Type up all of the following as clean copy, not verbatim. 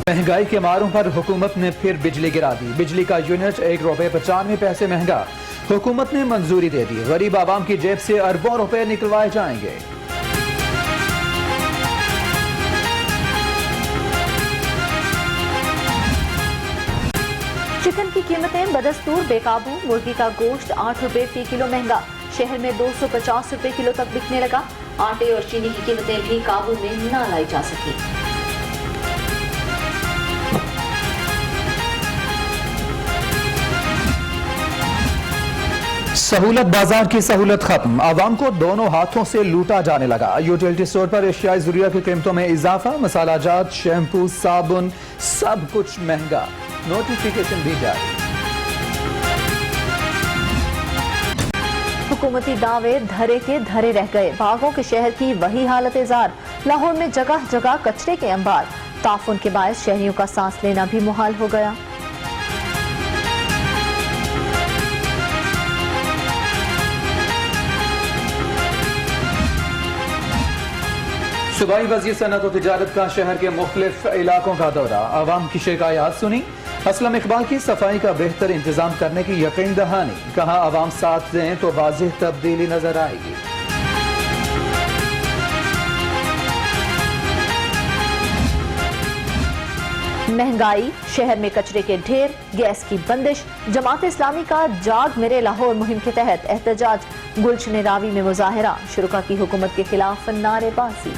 महंगाई के मारों पर हुकूमत ने फिर बिजली गिरा दी। बिजली का यूनिट ₹1.95 महंगा। हुकूमत ने मंजूरी दे दी। गरीब आवाम की जेब से अरबों रुपए निकलवाए जाएंगे। चिकन की कीमतें बदस्तूर बेकाबू। मुर्गी का गोश्त ₹8 फी किलो महंगा। शहर में ₹250 किलो तक बिकने लगा। आटे और चीनी की कीमतें भी काबू में न लाई जा सकी। सहूलत बाजार की सहूलत खत्म। आवाम को दोनों हाथों से लूटा जाने लगा। यूटिलिटी स्टोर पर एशियाई ज़रूरिया की कीमतों में इजाफा। मसाला जात, शैम्पू, साबुन, सब कुछ महंगा। नोटिफिकेशन भी जारी। हुकूमती दावे धरे के धरे रह गए। बागों के शहर की वही हालत जार। लाहौर में जगह जगह कचरे के अंबार। ताफुन के बायस शहरियों का सांस लेना भी मुहाल हो गया। सूबाई वज़ीर सनअत और तिजारत का शहर के मुख्तलिफ इलाकों का दौरा। आवाम की शिकायत सुनी। असलम इकबाल की सफाई का बेहतर इंतजाम करने की यकीन दहानी। कहा आवाम साथ दें तो वाज़ेह तब्दीली नजर आएगी। महंगाई, शहर में कचरे के ढेर, गैस की बंदिश। जमात इस्लामी का जाग मेरे लाहौर मुहिम के तहत एहतजाज। गुलशन रावी में मुजाहिरा। शुरुका की हुकूमत के खिलाफ नारेबाजी।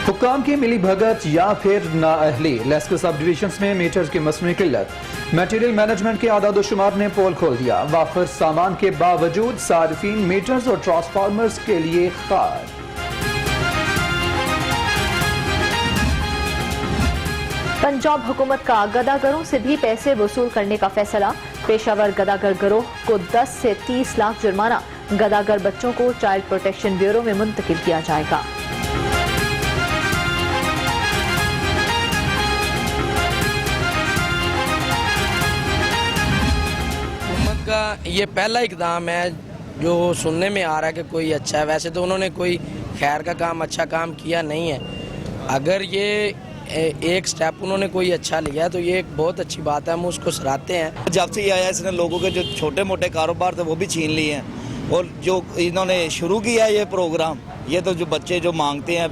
हुक्काम की मिली भगत या फिर नाअहली। लेस्को सब डिविजन में मीटर्स की मसनूई किल्लत। मटेरियल मैनेजमेंट के आदाद शुमार ने पोल खोल दिया। वाफर सामान के बावजूद सार्फिन मीटर्स और ट्रांसफार्मर्स के लिए खार। पंजाब हुकूमत का गदागरों से भी पैसे वसूल करने का फैसला। पेशावर गदागर गिरोह को 10 से 30 लाख जुर्माना। गदागर बच्चों को चाइल्ड प्रोटेक्शन ब्यूरो में मुंतकिल किया जाएगा। का ये पहला इकदाम है जो सुनने में आ रहा है कि कोई अच्छा है। वैसे तो उन्होंने कोई खैर का काम, अच्छा काम किया नहीं है। अगर ये एक स्टेप उन्होंने कोई अच्छा लिया है तो ये एक बहुत अच्छी बात है, हम उसको सराहते हैं। जब से ये आया इसने लोगों के जो छोटे मोटे कारोबार थे वो भी छीन लिए हैं। और जो इन्होंने शुरू किया है ये प्रोग्राम, ये तो जो बच्चे जो मांगते हैं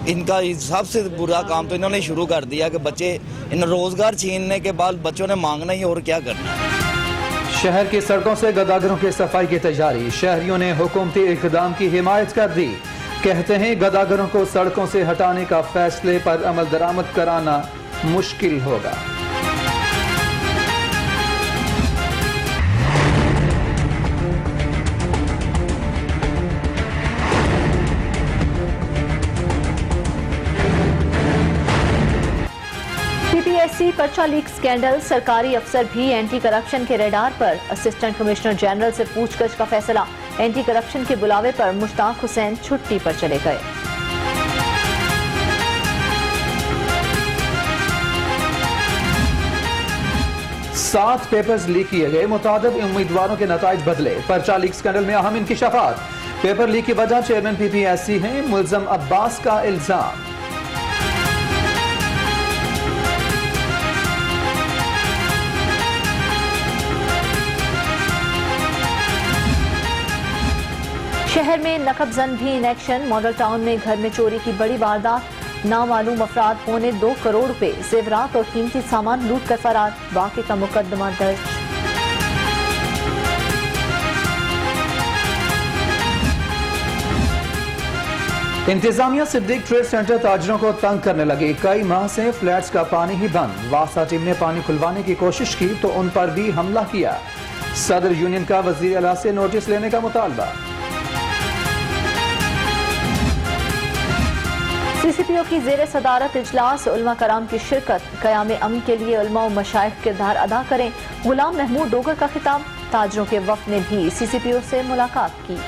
इनका सबसे बुरा काम तो इन्होंने शुरू कर दिया कि बच्चे इन रोजगार छीनने के बाद बच्चों ने मांगना ही और क्या करना है। शहर की सड़कों से गदागरों की सफाई की तैयारी। शहरियों ने हुकूमती इक़दाम की हिमायत कर दी। कहते हैं गदागरों को सड़कों से हटाने का फैसले पर अमल दरामद कराना मुश्किल होगा। PPSC पर्चा लीक स्कैंडल। सरकारी अफसर भी एंटी करप्शन के रेडार पर। असिस्टेंट कमिश्नर जनरल से पूछताछ का फैसला। एंटी करप्शन के बुलावे पर मुश्ताक हुसैन छुट्टी पर चले गए। सात पेपर्स लीक किए गए। मुतादिद उम्मीदवारों के नताइज बदले। पर्चा लीक स्कैंडल में अहम इंकिशाफात। पेपर लीक की वजह चेयरमैन PPSC हैं। मुल्जम अब्बास का इल्जाम। शहर में नकबजन भी इन एक्शन। मॉडल टाउन में घर में चोरी की बड़ी वारदात। नामालूम अफराद पौने 2 करोड़ रुपए जेवरात और कीमती सामान लूट कर फरार। वाक़े का मुकदमा दर्ज। इंतजामिया सिद्दीक ट्रेड सेंटर ताजरों को तंग करने लगी। कई माह से फ्लैट्स का पानी ही बंद। वासा टीम ने पानी खुलवाने की कोशिश की तो उन पर भी हमला किया। सदर यूनियन का वजीर आला से नोटिस लेने का मुतालबा। CCPO की जेर सदारत इजलास। उलमा कराम की शिरकत। क़याम अमन के लिए उलमा और मशाइख किरदार अदा करें। गुलाम महमूद डोगर का खिताब। ताजरों के वफ्द ने भी CCPO से मुलाकात की।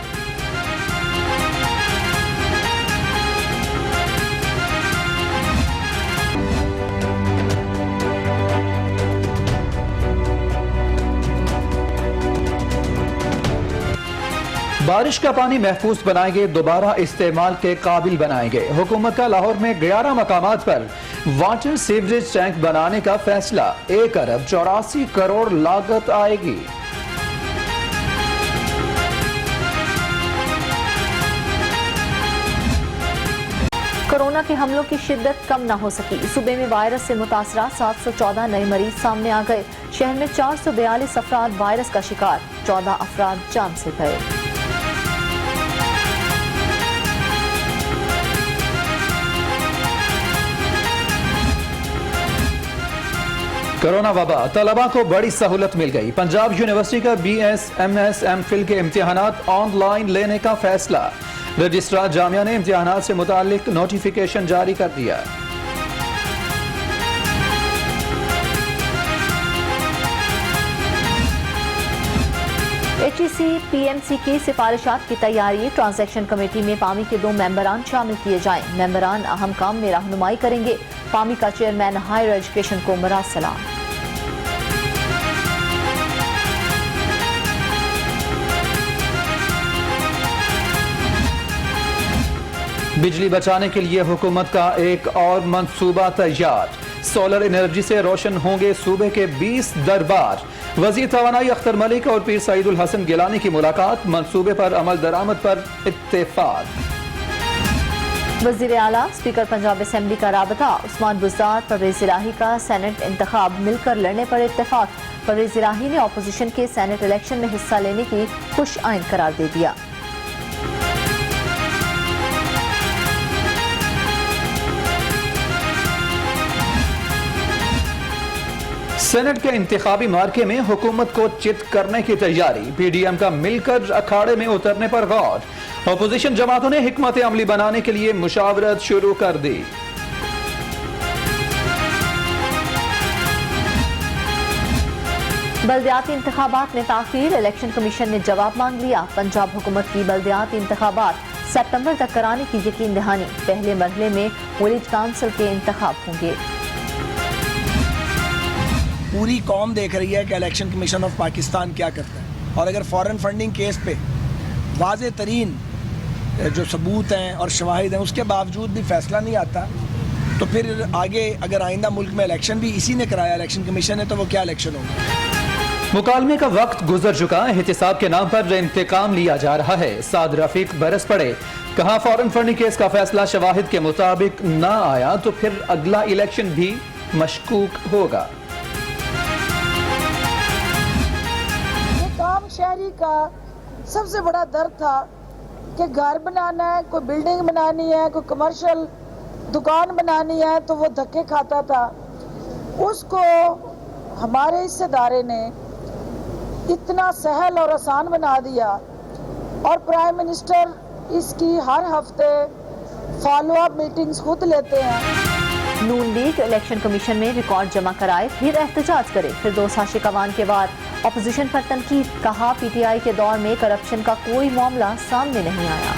बारिश का पानी महफूज बनाएंगे, दोबारा इस्तेमाल के काबिल बनाएंगे। हुकूमत का लाहौर में 11 मकामात पर वाटर सीवरेज टैंक बनाने का फैसला। 1 अरब 84 करोड़ लागत आएगी। कोरोना के हमलों की शिद्दत कम न हो सकी। सूबे में वायरस से मुतासरा 714 नए मरीज सामने आ गए। शहर में 442 अफराद वायरस का शिकार, 14 अफराद जान से गए। कोरोना वबा, तलबा को बड़ी सहूलत मिल गई। पंजाब यूनिवर्सिटी का BS, MS, MPhil के इम्तिहानात ऑनलाइन लेने का फैसला। रजिस्ट्रार जामिया ने इम्तिहानात से मुतालिक नोटिफिकेशन जारी कर दिया। HEC PMC की सिफारिशात की तैयारी। ट्रांजैक्शन कमेटी में पामी के 2 मेंबरान शामिल किए जाएं। मेंबरान अहम काम में रहनुमाई करेंगे। पामी का चेयरमैन हायर एजुकेशन को मरासला। बिजली बचाने के लिए हुकूमत का एक और मंसूबा तैयार। सोलर एनर्जी से रोशन होंगे सूबे के 20 दरबार। वजीर तवानाई अख्तर मलिक और पीर सईदुल हसन गिलानी की मुलाकात। मंसूबे पर अमल दरामद पर इत्तेफाक। वजीर आला स्पीकर पंजाब असेंबली का राबता। उस्मान बुज़दार, परवेज इलाही का सेनेट इंतखाब मिलकर लड़ने पर इत्तेफाक। परवेज इलाही ने अपोजिशन के सेनेट इलेक्शन में हिस्सा लेने की खुश आइन करार दे दिया। सेनेट के इंतखाबी मार्के में हुकूमत को चित करने की तैयारी। PDM का मिलकर अखाड़े में उतरने पर गौर। अपोजिशन जमातों ने हिकमत अमली बनाने के लिए मुशावरत शुरू कर दी। बल्दियाती इंतखाबात में ताखीर। इलेक्शन कमीशन ने जवाब मांग लिया। पंजाब हुकूमत की बल्दियाती इंतखाबात सितंबर तक कराने की यकीन दहानी। पहले मरहले में विलेज काउंसिल के इंतखाब होंगे। पूरी कौम देख रही है कि इलेक्शन कमीशन ऑफ पाकिस्तान क्या करता है, और अगर फॉरेन फंडिंग केस पे वाज़े तरीन जो सबूत हैं और शवाहिद हैं उसके बावजूद भी फैसला नहीं आता, तो फिर आगे अगर आइंदा मुल्क में इलेक्शन भी इसी ने कराया, इलेक्शन कमीशन ने, तो वो क्या इलेक्शन होगा। मुकालमे का वक्त गुजर चुका। एहतिसाब के नाम पर इंतकाम लिया जा रहा है। साद रफीक बरस पड़े। कहा फॉरेन फंडिंग केस का फैसला शवाहिद के मुताबिक न आया तो फिर अगला इलेक्शन भी मशकूक होगा। शहरी का सबसे बड़ा दर्द था कि घर बनाना है, कोई बिल्डिंग बनानी है, कोई कमर्शियल दुकान बनानी है, तो वो धक्के खाता था। उसको हमारे हिस्सेदारे ने इतना सहल और आसान बना दिया, और प्राइम मिनिस्टर इसकी हर हफ्ते फॉलो अप मीटिंग्स खुद लेते हैं। नून लीग इलेक्शन कमीशन में रिकॉर्ड जमा कराए, फिर एहतजाज करे। फिर 2 साशे कवान के बाद अपोजिशन पर तनकीद। कहा PTI के दौर में करप्शन का कोई मामला सामने नहीं आया।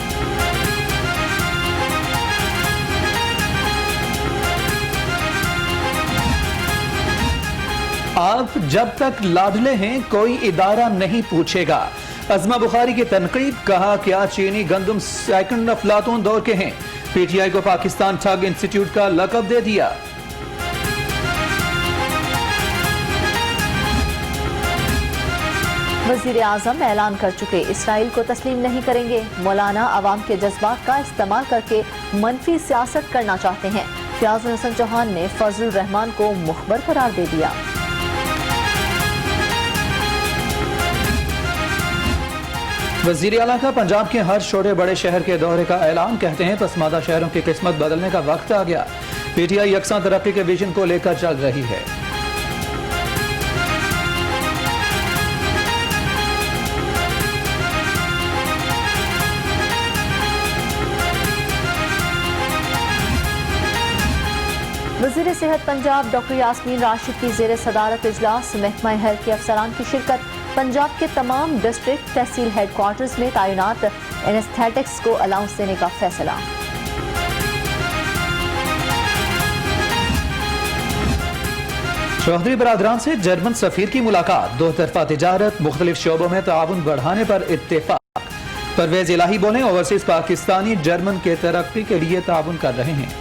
आप जब तक लाडले हैं कोई इदारा नहीं पूछेगा। अज़मा बुखारी की तनकीद। कहा क्या चीनी गंदम सेकंड अफलातून दौर के हैं। PTI को पाकिस्तान ठग इंस्टीट्यूट का लकब दे दिया। वजीर आजम ऐलान कर चुके इसराइल को तस्लीम नहीं करेंगे। मौलाना अवाम के जज्बात का इस्तेमाल करके मनफी सियासत करना चाहते हैं। फयाजुल हसन चौहान ने फजलुर रहमान को मुखबर करार दे दिया। वजीर आला का पंजाब के हर छोटे बड़े शहर के दौरे का ऐलान। कहते हैं पसमादा शहरों की किस्मत बदलने का वक्त आ गया। PTI यकसा तरक्की के विजन को लेकर चल रही है। वज़ीर सेहत पंजाब डॉक्टर यास्मीन राशिद की ज़ेर सदारत इजलास। महकमा हेल्थ के अफसरान की शिरकत। पंजाब के तमाम डिस्ट्रिक्ट तहसील हेडक्वार्टर्स में तैनात एनेस्थेटिक्स को अलाउंस देने का फैसला। चौधरी बरादरान से जर्मन सफीर की मुलाकात। 2 तरफा तिजारत, मुख्तलिफ शोबों में ताउन बढ़ाने पर इत्तेफाक। परवेज इलाही बोले, ओवरसीज पाकिस्तानी जर्मन के तरक्की के लिए ताउन कर रहे हैं।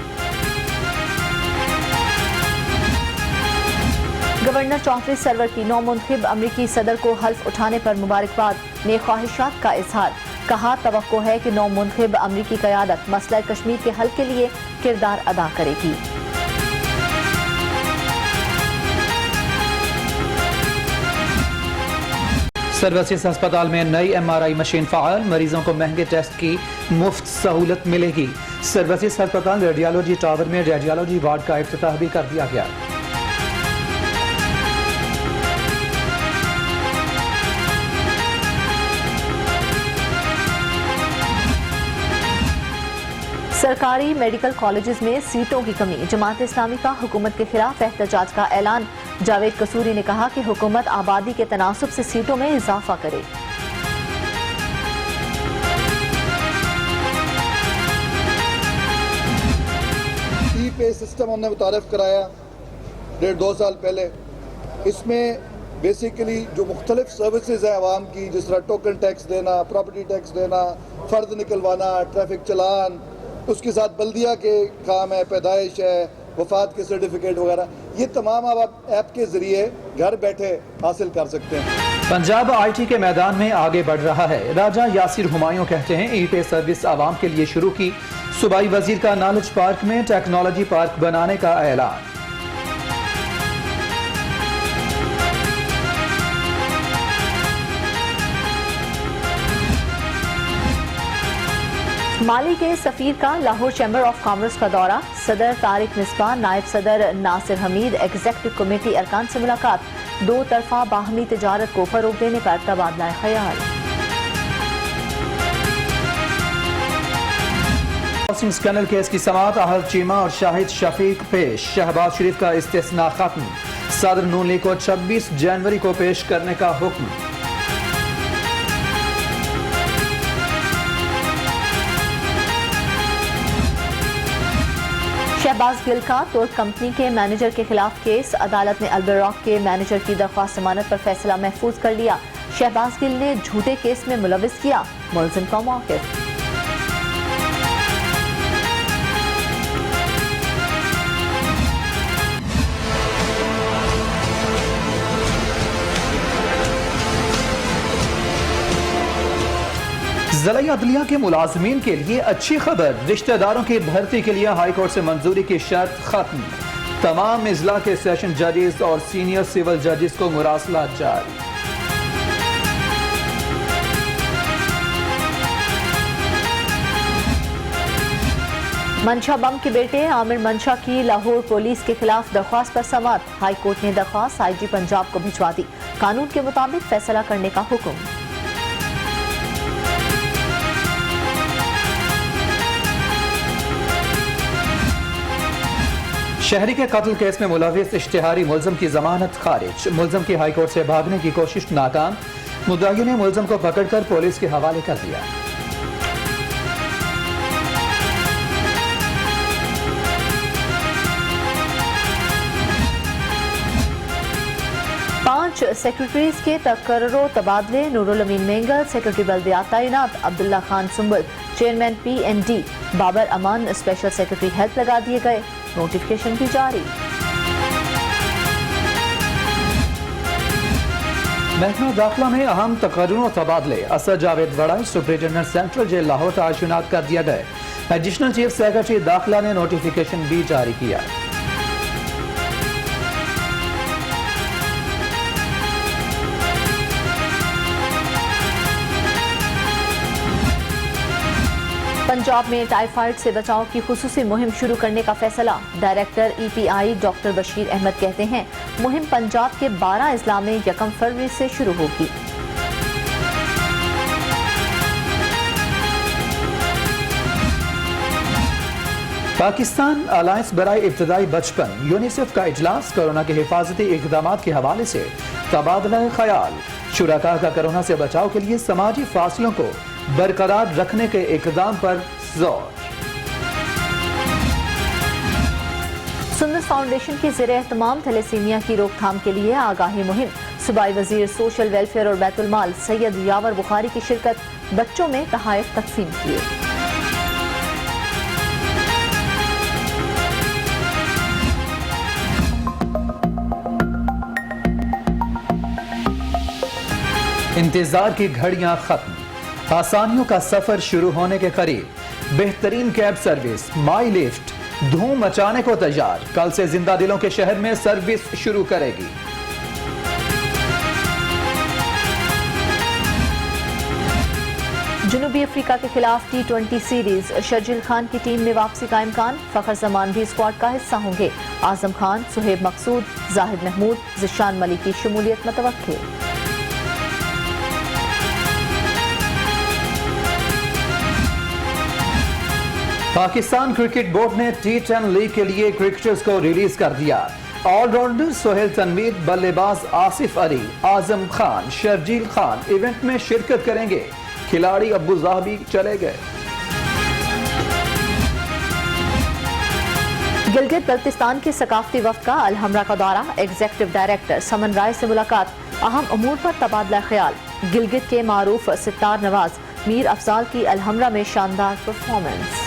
गवर्नर चौधरी सरवर की नौमुंतखब अमरीकी सदर को हल्फ उठाने पर मुबारकबाद, ने ख्वाहिशात का इजहार, कहा तवक्को है कि नौमुंतखब अमरीकी क़यादत मसला कश्मीर के हल के लिए किरदार अदा करेगी। सर्विसेज अस्पताल में नई MRI मशीन फ़ाल, मरीजों को महंगे टेस्ट की मुफ्त सहूलत मिलेगी। सर्विसेज अस्पताल रेडियोलॉजी टावर में रेडियोलॉजी वार्ड का इफ्तिताह भी कर दिया गया। सरकारी मेडिकल कॉलेजेस में सीटों की कमी, जमात इस्लामी का हुकूमत के खिलाफ एहतजाज का ऐलान। जावेद कसूरी ने कहा कि हुकूमत आबादी के तनासुब से सीटों में इजाफा करे। ई-पे सिस्टम हमने मुतारफ कराया 1.5-2 साल पहले। इसमें बेसिकली जो मुख्तलिफ सर्विसेज है आवाम की, जिस तरह टोकन टैक्स देना, प्रॉपर्टी टैक्स देना, फ़र्द निकलवाना, ट्रैफिक चलान, उसके साथ बल्दिया के काम है, पैदाइश है, वफात के सर्टिफिकेट वगैरह, ये तमाम आप ऐप के जरिए घर बैठे हासिल कर सकते हैं। पंजाब IT के मैदान में आगे बढ़ रहा है। राजा यासिर हुमायूं कहते हैं, ई-पे सर्विस आवाम के लिए शुरू की। सूबाई वजीर का नॉलेज पार्क में टेक्नोलॉजी पार्क बनाने का ऐलान। माली के सफीर का लाहौर चैम्बर ऑफ कॉमर्स का दौरा, सदर तारिक मिसबा, नायब सदर नासिर हमीद, एग्जीक्यूटिव कमेटी अरकान से मुलाकात, 2 तरफा बाहमी तिजारत को फरोग देने पर तबादला ख्याल। स्कैंडल केस की समाअत, आहल चीमा और शाहिद शफीक पेश, शहबाज शरीफ का इस्तिस्ना खत्म, सदर नून लीग को 26 जनवरी को पेश करने का हुक्म। शहबाज गिल का तुर्क कंपनी के मैनेजर के खिलाफ केस, अदालत ने अल्बेरॉक के मैनेजर की दरख्वास्त जमानत पर फैसला महफूज कर लिया। शहबाज गिल ने झूठे केस में मुलविस किया, मुलजिम का मौक़िफ़। ज़िला अदलिया के मुलाजमीन के लिए अच्छी खबर, रिश्तेदारों की भर्ती के लिए हाई कोर्ट से मंजूरी की शर्त खत्म। तमाम इजला के सेशन जजेस और सीनियर सिविल जजेस को मुरासला जारी। मंशा बम के बेटे आमिर मंशा की लाहौर पुलिस के खिलाफ दरख्वास्त पर समाअत, हाई कोर्ट ने दरख्वास्त IG पंजाब को भिजवा दी, कानून के मुताबिक फैसला करने का हुक्म। शहरी के कत्ल केस में मुलविस इश्तिहारी मुलजिम की जमानत खारिज, मुलजिम की हाईकोर्ट से भागने की कोशिश नाकाम, मुद्दाई ने मुलजिम को पकड़कर पुलिस के हवाले कर दिया। पांच सेक्रेटरीज के तकर्रो तबादले, नूरुल अमीन मेंगल सेक्रेटरी बल्दियात तैनात, अब्दुल्ला खान सुंबल चेयरमैन PND, बाबर अमान स्पेशल सेक्रेटरी हेल्थ लगा दिए गए, नोटिफिकेशन भी जारी। महकमा दाखिला में अहम तकर्रों तबादले, असद जावेद वड़ाई सुप्रिंटेंडेंट सेंट्रल जेल लाहौर तयनात कर दिया गया। एडिशनल चीफ सेक्रेटरी दाखिला ने नोटिफिकेशन भी जारी किया। पंजाब में टाइफाइड से बचाव की खुसूसी मुहिम शुरू करने का फैसला, director EPI doctor Bashir Ahmad कहते हैं, मुहिम पंजाब के 12 अजला में 1 फरवरी से शुरू होगी। पाकिस्तान अलायंस बराए इब्तदाई बचपन यूनिसेफ का इजलास, कोरोना के हिफाजती इक़दाम के हवाले से तबादला ख्याल, शुरका का कोरोना से बचाव के लिए समाजी फासलों को बरकरार रखने के इक़दाम पर जोर। सुन्नत फाउंडेशन की ज़ेरे एहतमाम थैलेसीमिया की रोकथाम के लिए आगाही मुहिम, सूबाई वजीर सोशल वेलफेयर और बैतुल माल सैयद यावर बुखारी की शिरकत, बच्चों में तोहफे तकसीम किए। इंतजार की घड़ियां खत्म, आसानियों का सफर शुरू होने के करीब। बेहतरीन कैब सर्विस माई लिफ्ट धूम मचाने को तैयार। कल से जिंदा दिलों के शहर में सर्विस शुरू करेगी। जनूबी अफ्रीका के खिलाफ T20 सीरीज, शर्जील खान की टीम में वापसी का इम्कान। फखर जमान भी स्क्वाड का हिस्सा होंगे। आजम खान, सुहेब मकसूद, जाहिद महमूद, जिशान मलिक की शमूलियत मुतवक्किल। पाकिस्तान क्रिकेट बोर्ड ने T10 लीग के लिए क्रिकेटर्स को रिलीज कर दिया। ऑलराउंडर सोहेल तनवीर, बल्लेबाज आसिफ अली, आजम खान, शर्जील खान इवेंट में शिरकत करेंगे। खिलाड़ी अब्बू ज़ाहबी चले गए। गिलगित बल्तिस्तान के सकाफती वफ्द का अलहमरा का दौरा। एग्जीक्यूटिव डायरेक्टर समन राय से मुलाकात। अहम अमूर पर तबादला ख्याल। गिलगित के मारूफ सितार नवाज मीर अफजाल की अलहमरा में शानदार परफॉर्मेंस।